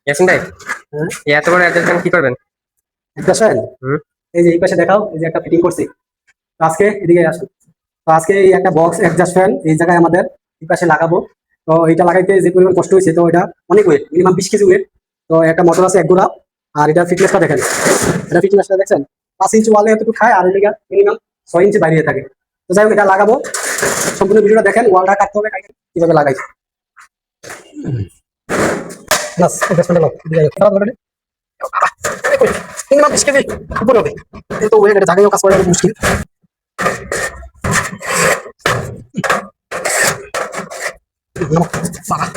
ইয়াসিন ভাই, হ্যাঁ, এত বড় অ্যাডজাস্ট ফ্যান কি করবেন? একটা শোয়েন। হুম। এই যে এই পাশে দেখাও, এই যে একটা ফিটিং করছি। তো আজকে এদিকে আসুন। তো আজকে এই একটা বক্স অ্যাডজাস্ট ফ্যান এই জায়গায় আমাদের এই পাশে লাগাবো। তো এটা লাগাইতে যে পরিমাণ কষ্ট হয়েছে, তো এটা অনেক ওয়েট, মিনিমাম 20 কেজি ওয়েট। তো একটা মোটর আছে এক গোড়া। আর এটা ফিটনেসটা দেখেন, এটা ফিটনেসটা দেখছেন, 5 ইঞ্চি ওয়ালে এতটুকু খায়, আর এদিকে মিনিমাম 6 ইঞ্চি বাইরে থাকে। তো যাই হোক, এটা লাগাবো। সম্পূর্ণ ভিডিওটা দেখেন, ওয়ালটা কাটতে হবে, কাটতে কিভাবে লাগাই। বাস অ্যাডজাস্টমেন্ট লাও দিকে খারাপ লাগে। মিনিমাম 20 কেজি উপরে হবে। কিন্তু ওয়েট এটা জায়গায় কাজ করা মুশকিল। নামো, বাবা।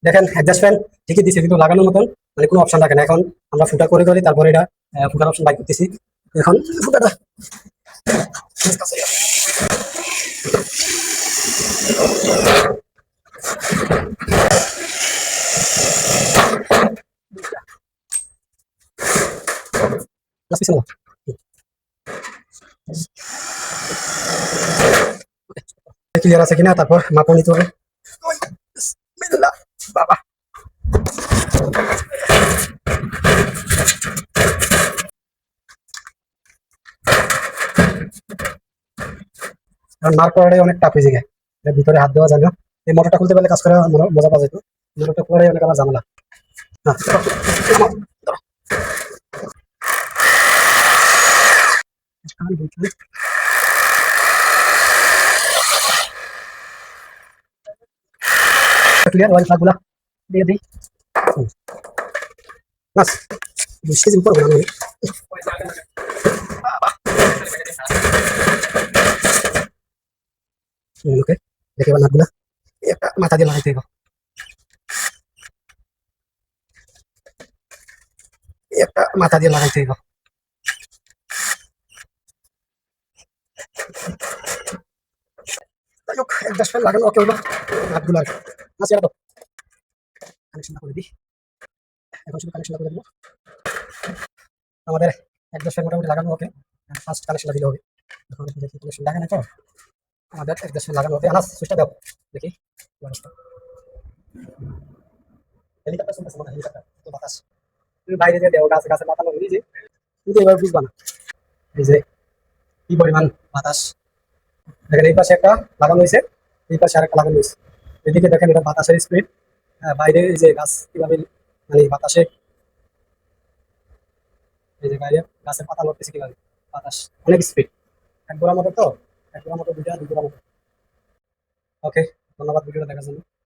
দেখেন অ্যাডজাস্ট ফ্যান ঠিকই দিছে, কিন্তু লাগানোর মতন মানে কোনো অপশন থাকে না। এখন আমরা ফুটা করে করে তারপরে এটা ফুটার অপশন বাই করতেছি। এখন ফুটাটা পিছনে দাও। ক্লিয়ার আছে কিনা তারপর মাপও নিতে হবে। বিসমিল্লাহ, বাবা। কারণ মার করাটাই অনেক টাফ হয়ে যায়, এর ভিতরে হাত দেওয়া যায় না। এই মোটরটা খুলতে পারলে কাজ করা মজা পাওয়া যেত। মোটরটা খোলাটাই অনেক আমার ঝামেলা। হ্যাঁ, ক্লিয়ার ওয়াইল প্লাগগুলা দিয়ে দিই। বাস 20 কেজি উপর বানানো। ওকে, দেখে এবার নাটগুলা একটা মাথা দিয়ে লাগাইতে হবে। একটা মাথা দিয়ে লাগাইতে হবে। যাই হোক, অ্যাডজাস্ট ফ্যান লাগানো ওকে হলো। নাটগুলো আর আচ্ছা, এটা তো কানেকশনটা করে দিই। এখন শুধু কানেকশনটা করে দেবো। আমাদের অ্যাডজাস্ট ফ্যান মোটামুটি লাগানো ওকে। ফার্স্ট কানেকশনটা দিলে হবে। এখন দেখি কানেকশন দেখা না তো। আমাদের অ্যাডজাস্ট ফ্যান লাগানো ওকে। আনাস সুইচটা দাও, দেখি কি অবস্থা। হেলিকপ্টার শুনতেছে মনে হয়, হেলিকপ্টার তো বাতাস। তুমি বাইরে দিয়ে দেও, গাছে গাছে পাতা লাগিয়ে যে তুমি তো এবার বুঝবা না এই যে কি পরিমাণ বাতাস। দেখেন এই পাশে একটা লাগানো হয়েছে, এই পাশে আরেকটা লাগানো হয়েছে। এদিকে দেখেন এটা বাতাসের স্পিড, বাইরে এই যে গাছ কিভাবে মানে বাতাসে, এই যে বাইরে গাছের পাতা লড়তেছে কিভাবে, বাতাস অনেক স্পিড। এক গোড়া মতো তো, এক গোড়া মতো দুইটা, দুই গোড়া মতো। ওকে, ধন্যবাদ ভিডিওটা দেখার জন্য।